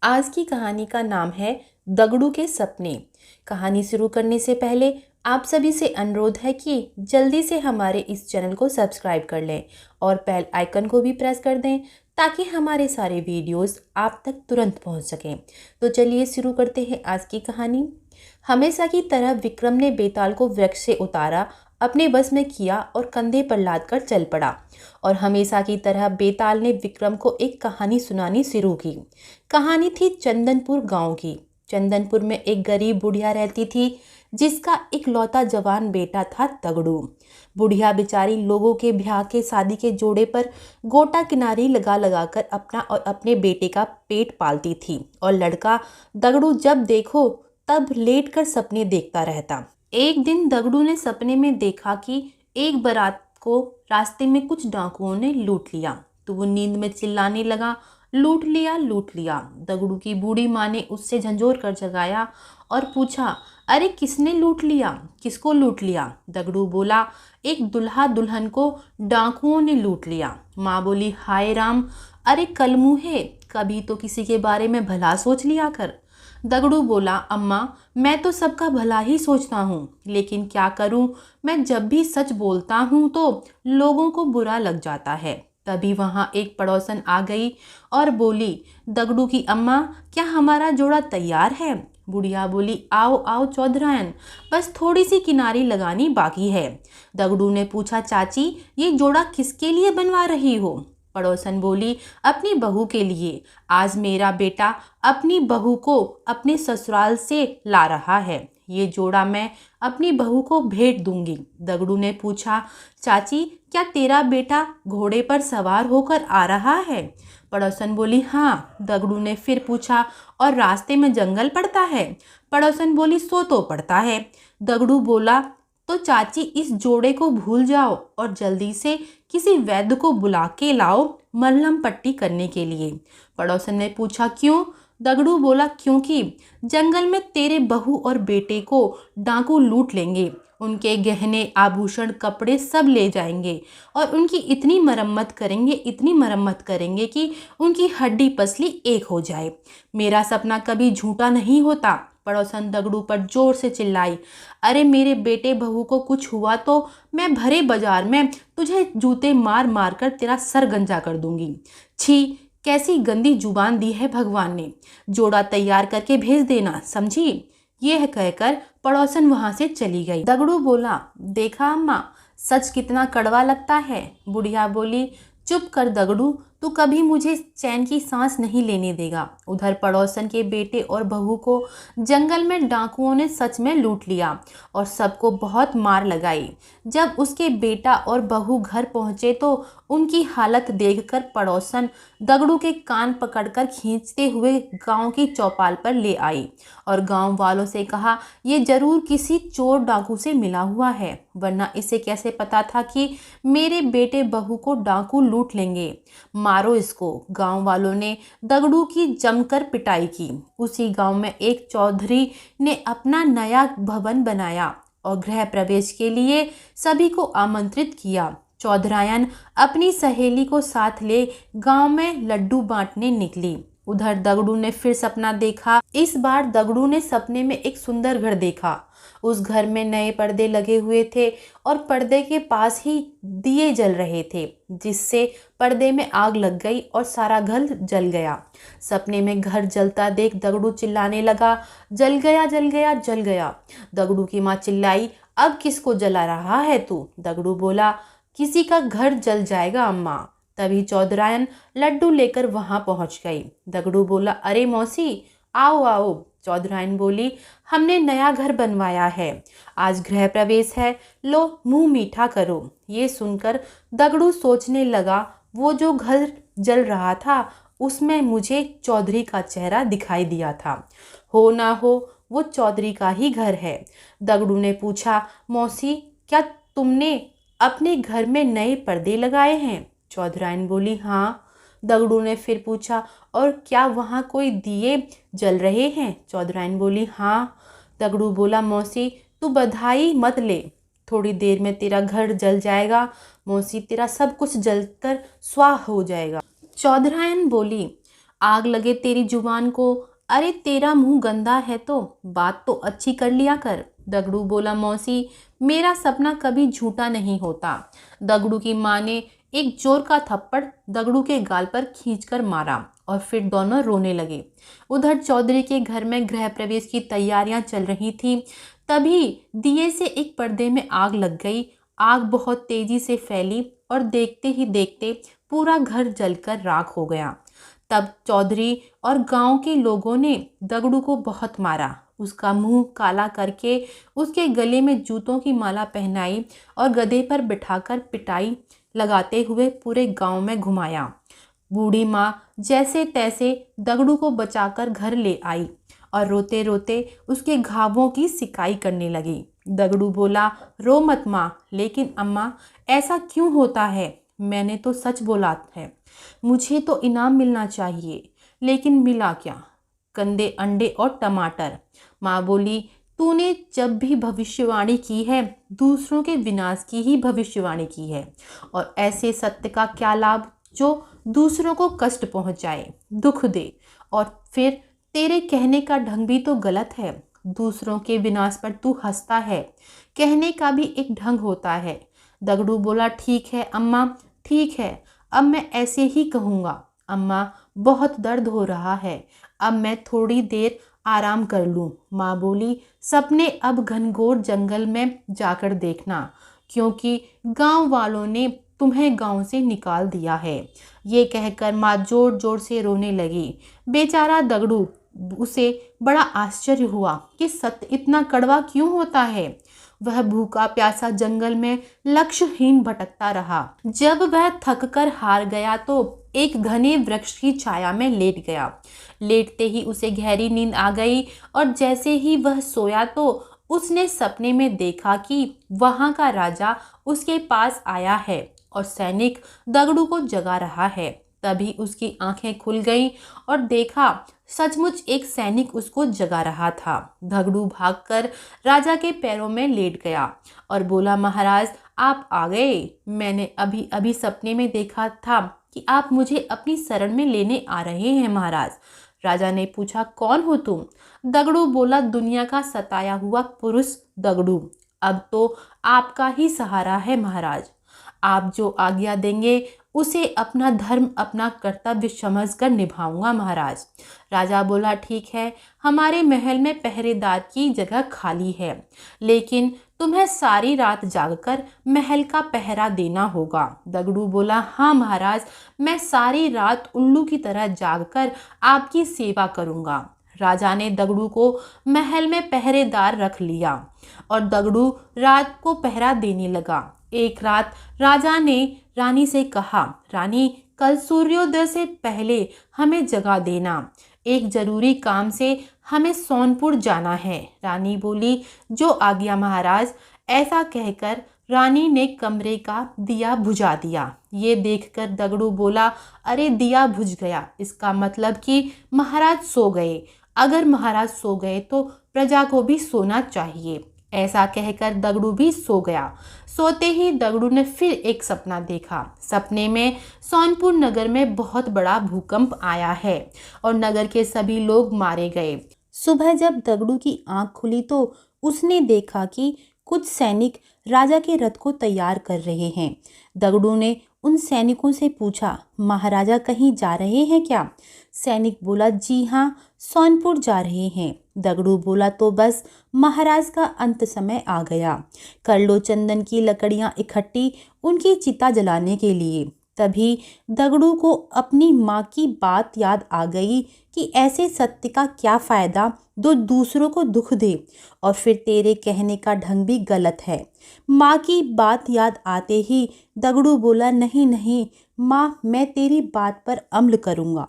आज की कहानी का नाम है दगड़ू के सपने। कहानी शुरू करने से पहले आप सभी से अनुरोध है कि जल्दी से हमारे इस चैनल को सब्सक्राइब कर लें और बेल आइकन को भी प्रेस कर दें ताकि हमारे सारे वीडियोस आप तक तुरंत पहुंच सकें। तो चलिए शुरू करते हैं आज की कहानी। हमेशा की तरह विक्रम ने बेताल को वृक्ष से उतारा, अपने बस में किया और कंधे पर लादकर चल पड़ा। और हमेशा की तरह बेताल ने विक्रम को एक कहानी सुनानी शुरू की। कहानी थी चंदनपुर गांव की। चंदनपुर में एक गरीब बुढ़िया रहती थी जिसका इकलौता जवान बेटा था दगड़ू। बुढ़िया बेचारी लोगों के ब्याह के शादी के जोड़े पर गोटा किनारी लगा लगा कर अपना और अपने बेटे का पेट पालती थी। और लड़का दगड़ू जब देखो तब लेट कर सपने देखता रहता। एक दिन दगड़ू ने सपने में देखा कि एक बारात को रास्ते में कुछ डाकुओं ने लूट लिया। तो वो नींद में चिल्लाने लगा, लूट लिया लूट लिया। दगड़ू की बूढ़ी माँ ने उससे झंझोर कर जगाया और पूछा, अरे किसने लूट लिया, किसको लूट लिया? दगड़ू बोला, एक दुल्हा दुल्हन को डाकुओं ने लूट लिया। माँ बोली, हाय राम, अरे कलमुहे, कभी तो किसी के बारे में भला सोच लिया कर। दगड़ू बोला, अम्मा मैं तो सबका भला ही सोचता हूँ, लेकिन क्या करूँ, मैं जब भी सच बोलता हूँ तो लोगों को बुरा लग जाता है। तभी वहाँ एक पड़ोसन आ गई और बोली, दगड़ू की अम्मा, क्या हमारा जोड़ा तैयार है? बुढ़िया बोली, आओ आओ चौधरायन, बस थोड़ी सी किनारी लगानी बाकी है। दगड़ू ने पूछा, चाची ये जोड़ा किसके लिए बनवा रही हो? पड़ोसन बोली, अपनी बहू के लिए। आज मेरा बेटा अपनी बहू को अपने ससुराल से ला रहा है, ये जोड़ा मैं अपनी बहू को भेंट दूंगी। दगड़ू ने पूछा, चाची क्या तेरा बेटा घोड़े पर सवार होकर आ रहा है? पड़ोसन बोली, हाँ। दगड़ू ने फिर पूछा, और रास्ते में जंगल पड़ता है? पड़ोसन बोली, सो तो पड़ता है। दगड़ू बोला, तो चाची इस जोड़े को भूल जाओ और जल्दी से किसी वैद्य को बुला के लाओ मलहम पट्टी करने के लिए। पड़ोसन ने पूछा, क्यों? दगड़ू बोला, क्योंकि जंगल में तेरे बहू और बेटे को डाकू लूट लेंगे, उनके गहने आभूषण कपड़े सब ले जाएंगे और उनकी इतनी मरम्मत करेंगे कि उनकी हड्डी पसली एक हो जाए। मेरा सपना कभी झूठा नहीं होता। पड़ोसन दगड़ू पर जोर से चिल्लाई, अरे मेरे बेटे बहू को कुछ हुआ तो मैं भरे बाजार में तुझे जूते मार मार कर तेरा सर गंजा कर दूंगी। छी, कैसी गंदी जुबान दी है भगवान ने। जोड़ा तैयार करके भेज देना, समझी? यह कहकर पड़ोसन वहां से चली गई। दगड़ू बोला, देखा अम्मा, सच कितना कड़वा लगता है। बुढ़िया बोली, चुप कर दगड़ू, तू कभी मुझे चैन की सांस नहीं लेने देगा। उधर पड़ोसन के बेटे और बहू को जंगल में डाकुओं ने सच में लूट लिया और सबको बहुत मार लगाई। जब उसके बेटा और बहू घर पहुंचे तो उनकी हालत देखकर पड़ोसन दगड़ू के कान पकड़कर खींचते हुए गांव की चौपाल पर ले आई और गांव वालों से कहा, ये जरूर किसी चोर डाकू से मिला हुआ है, वरना इसे कैसे पता था कि मेरे बेटे बहू को डाकू लूट लेंगे। मारो इसको। गांव वालों ने दगड़ू की जमकर पिटाई की। उसी गांव में एक चौधरी ने अपना नया भवन बनाया और गृह प्रवेश के लिए सभी को आमंत्रित किया। चौधरायन अपनी सहेली को साथ ले गांव में लड्डू बांटने निकली। उधर दगड़ू ने फिर सपना देखा। इस बार दगड़ू ने सपने में एक सुंदर घर देखा। उस घर में नए पर्दे लगे हुए थे और पर्दे के पास ही दिए जल रहे थे, जिससे पर्दे में आग लग गई और सारा घर जल गया। सपने में घर जलता देख दगड़ू चिल्लाने लगा, जल गया जल गया जल गया। दगड़ू की माँ चिल्लाई, अब किसको जला रहा है तू? दगड़ू बोला, किसी का घर जल जाएगा अम्मा। तभी चौधरायन लड्डू लेकर वहां पहुंच गई। दगड़ू बोला, अरे मौसी, आओ आओ। चौधरायन बोली, हमने नया घर बनवाया है, आज गृह प्रवेश है, लो मुंह मीठा करो। ये सुनकर दगड़ू सोचने लगा, वो जो घर जल रहा था उसमें मुझे चौधरी का चेहरा दिखाई दिया था, हो ना हो वो चौधरी का ही घर है। दगड़ू ने पूछा, मौसी क्या तुमने अपने घर में नए पर्दे लगाए हैं? चौधरायन बोली, हाँ। दगड़ू ने फिर पूछा, और क्या वहाँ कोई दिए जल रहे हैं? चौधरायन बोली, हाँ। दगड़ू बोला, मौसी तू बधाई मत ले, थोड़ी देर में तेरा घर जल जाएगा मौसी, तेरा सब कुछ जलकर स्वाह हो जाएगा। चौधरायन बोली, आग लगे तेरी जुबान को, अरे तेरा मुंह गंदा है तो बात तो अच्छी कर लिया कर। दगड़ू बोला, मौसी मेरा सपना कभी झूठा नहीं होता। दगड़ू की माँ ने एक जोर का थप्पड़ दगड़ू के गाल पर खींचकर मारा और फिर दोनों रोने लगे। उधर चौधरी के घर में गृह प्रवेश की तैयारियां चल रही थी। तभी दिए से एक पर्दे में आग लग गई। आग बहुत तेजी से फैली और देखते ही देखते पूरा घर जलकर राख हो गया। तब चौधरी और गांव के लोगों ने दगड़ू को बहुत मारा। उसका मुंह काला करके उसके गले में जूतों की माला पहनाई और गधे पर बिठाकर पिटाई लगाते हुए पूरे गांव में घुमाया। बूढ़ी माँ जैसे तैसे दगड़ू को बचाकर घर ले आई और रोते रोते उसके घावों की सिकाई करने लगी। दगड़ू बोला, रो मत माँ, लेकिन अम्मा ऐसा क्यों होता है? मैंने तो सच बोला है, मुझे तो इनाम मिलना चाहिए, लेकिन मिला क्या? गंदे अंडे और टमाटर। माँ बोली, तूने जब भी भविष्यवाणी की है दूसरों के विनाश की ही भविष्यवाणी की है, और ऐसे सत्य का क्या लाभ जो दूसरों को कष्ट पहुंचाए, दुख दे। और फिर तेरे कहने का ढंग भी तो गलत है। दूसरों के विनाश पर तू हंसता है, कहने का भी एक ढंग होता है। दगड़ू बोला, ठीक है अम्मा, ठीक है, अब मैं ऐसे ही कहूँगा। अम्मा बहुत दर्द हो रहा है, अब मैं थोड़ी देर आराम कर लूँ। माँ बोली, सपने अब घनघोर जंगल में जाकर देखना, क्योंकि गांव वालों ने तुम्हें गांव से निकाल दिया है। ये कहकर माँ जोर जोर से रोने लगी। बेचारा दगड़ू, उसे बड़ा आश्चर्य हुआ कि सत्य इतना कड़वा क्यों होता है। वह भूखा प्यासा जंगल में लक्ष्यहीन भटकता रहा। जब वह थककर हार गया तो एक घने वृक्ष की छाया में लेट गया। लेटते ही उसे गहरी नींद आ गई और जैसे ही वह सोया तो उसने सपने में देखा कि वहां का राजा उसके पास आया है और सैनिक दगड़ू को जगा रहा है। तभी उसकी आंखें खुल गईं और देखा सचमुच एक सैनिक उसको जगा रहा था। दगड़ू भागकर राजा के पैरों में लेट गया और बोला, महाराज आप आ गए। मैंने अभी अभी सपने में देखा था कि आप मुझे अपनी शरण में लेने आ रहे हैं महाराज। राजा ने पूछा, कौन हो तुम? दगड़ू बोला, दुनिया का सताया हुआ पुरुष दगड़ू। अब तो आपका ही सहारा है महाराज। आप जो आज्ञा देंगे उसे अपना धर्म, अपना कर्तव्य समझकर निभाऊंगा महाराज। राजा बोला, ठीक है, हमारे महल में पहरेदार की जगह खाली है, लेकिन तुम्हें सारी रात जागकर महल का पहरा देना होगा। दगड़ू बोला, हाँ महाराज, मैं सारी रात उल्लू की तरह जागकर आपकी सेवा करूंगा। राजा ने दगड़ू को महल में पहरेदार रख लिया और दगड़ू रात को पहरा देने लगा। एक रात राजा ने रानी से कहा, रानी कल सूर्योदय से पहले हमें जगा देना, एक जरूरी काम से हमें सोनपुर जाना है। रानी बोली, जो आज्ञा महाराज। ऐसा कहकर रानी ने कमरे का दिया बुझा दिया। ये देखकर दगड़ू बोला, अरे दिया बुझ गया, इसका मतलब कि महाराज सो गए। अगर महाराज सो गए तो प्रजा को भी सोना चाहिए। ऐसा कहकर दगड़ू भी सो गया। सोते ही दगड़ू ने फिर एक सपना देखा। सपने में सोनपुर नगर में बहुत बड़ा भूकंप आया है और नगर के सभी लोग मारे गए। सुबह जब दगड़ू की आंख खुली तो उसने देखा कि कुछ सैनिक राजा के रथ को तैयार कर रहे हैं। दगड़ू ने उन सैनिकों से पूछा, महाराजा कहीं जा रहे हैं क्या? सैनिक बोला, जी हाँ, सोनपुर जा रहे हैं। दगड़ू बोला, तो बस महाराज का अंत समय आ गया। कर लो चंदन की लकड़ियां इकट्ठी उनकी चिता जलाने के लिए। तभी दगड़ू को अपनी माँ की बात याद आ गई कि ऐसे सत्य का क्या फ़ायदा जो दूसरों को दुख दे और फिर तेरे कहने का ढंग भी गलत है। माँ की बात याद आते ही दगड़ू बोला, नहीं नहीं माँ, मैं तेरी बात पर अमल करूँगा।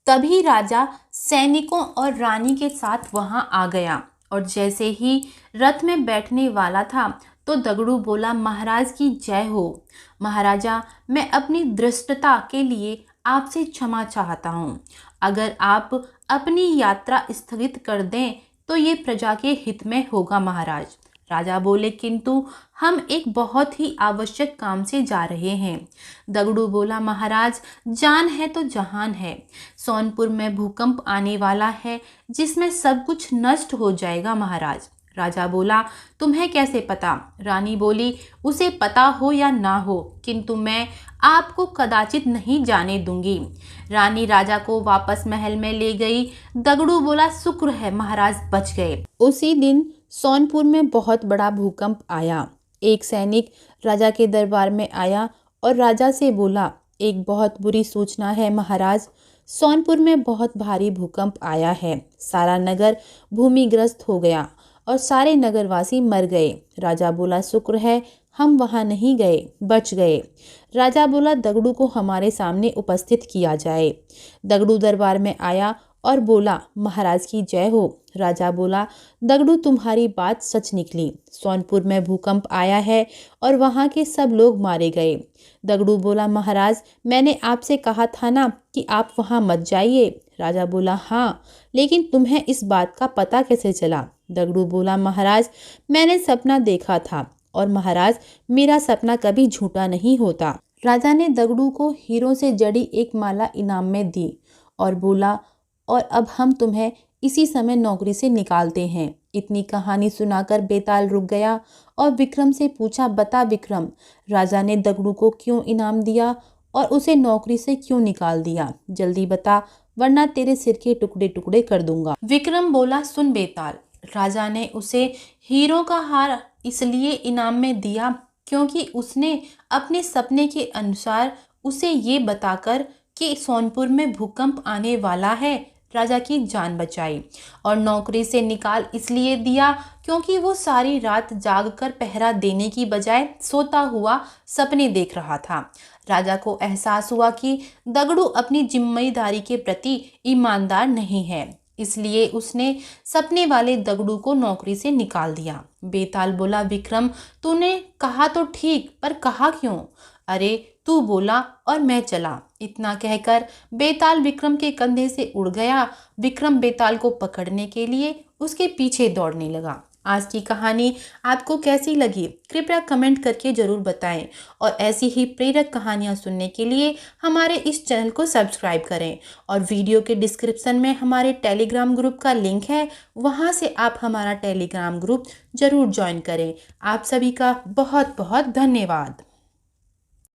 तभी राजा सैनिकों और रानी के साथ वहां आ गया और जैसे ही रथ में बैठने वाला था तो दगड़ू बोला, महाराज की जय हो। महाराजा, मैं अपनी धृष्टता के लिए आपसे क्षमा चाहता हूँ। अगर आप अपनी यात्रा स्थगित कर दें तो ये प्रजा के हित में होगा महाराज। राजा बोले, किंतु हम एक बहुत ही आवश्यक काम से जा रहे हैं। दगड़ू बोला, महाराज, जान है तो जहान है। सोनपुर में भूकंप आने वाला है जिसमें सब कुछ नष्ट हो जाएगा महाराज। राजा बोला, तुम्हें कैसे पता? रानी बोली, उसे पता हो या ना हो, किंतु मैं आपको कदाचित नहीं जाने दूंगी। रानी राजा को वापस महल में ले गई। दगड़ू बोला, शुक्र है महाराज बच गए। उसी दिन सोनपुर में बहुत बड़ा भूकंप आया। एक सैनिक राजा के दरबार में आया और राजा से बोला, एक बहुत बुरी सूचना है महाराज, सोनपुर में बहुत भारी भूकंप आया है। सारा नगर भूमिग्रस्त हो गया और सारे नगरवासी मर गए। राजा बोला, शुक्र है हम वहाँ नहीं गए, बच गए। राजा बोला, दगड़ू को हमारे सामने उपस्थित किया जाए। दगड़ू दरबार में आया और बोला, महाराज की जय हो। राजा बोला, दगड़ू तुम्हारी बात सच निकली। सोनपुर में भूकंप आया है और वहाँ के सब लोग मारे गए। दगड़ू बोला, महाराज, मैंने आपसे कहा था ना कि आप वहाँ मत जाइए। राजा बोला, हाँ, लेकिन तुम्हें इस बात का पता कैसे चला? दगड़ू बोला, महाराज, मैंने सपना देखा था और महाराज, मेरा सपना कभी झूठा नहीं होता। राजा ने दगड़ू को हीरों से जड़ी एक माला इनाम में दी और बोला, और अब हम तुम्हें इसी समय नौकरी से निकालते हैं। इतनी कहानी सुनाकर बेताल रुक गया और विक्रम से पूछा, बता विक्रम, राजा ने दगड़ू को क्यों इनाम दिया और उसे नौकरी से क्यों निकाल दिया? जल्दी बता, वरना तेरे सिर के टुकड़े टुकड़े कर दूंगा। विक्रम बोला, सुन बेताल, राजा ने उसे हीरों का हार इसलिए इनाम में दिया क्योंकि उसने अपने सपने के अनुसार उसे ये बताकर कि सोनपुर में भूकंप आने वाला है, राजा की जान बचाई। और नौकरी से निकाल इसलिए दिया क्योंकि वो सारी रात जागकर पहरा देने की बजाय सोता हुआ सपने देख रहा था। राजा को एहसास हुआ कि दगड़ू अपनी जिम्मेदारी के प्रति ईमानदार नहीं है, इसलिए उसने सपने वाले दगड़ू को नौकरी से निकाल दिया। बेताल बोला, विक्रम, तूने कहा तो ठीक, पर कहा क्यों? अरे तू बोला और मैं चला। इतना कहकर बेताल विक्रम के कंधे से उड़ गया। विक्रम बेताल को पकड़ने के लिए उसके पीछे दौड़ने लगा। आज की कहानी आपको कैसी लगी कृपया कमेंट करके ज़रूर बताएं और ऐसी ही प्रेरक कहानियां सुनने के लिए हमारे इस चैनल को सब्सक्राइब करें। और वीडियो के डिस्क्रिप्शन में हमारे टेलीग्राम ग्रुप का लिंक है, वहां से आप हमारा टेलीग्राम ग्रुप ज़रूर ज्वाइन करें। आप सभी का बहुत बहुत धन्यवाद।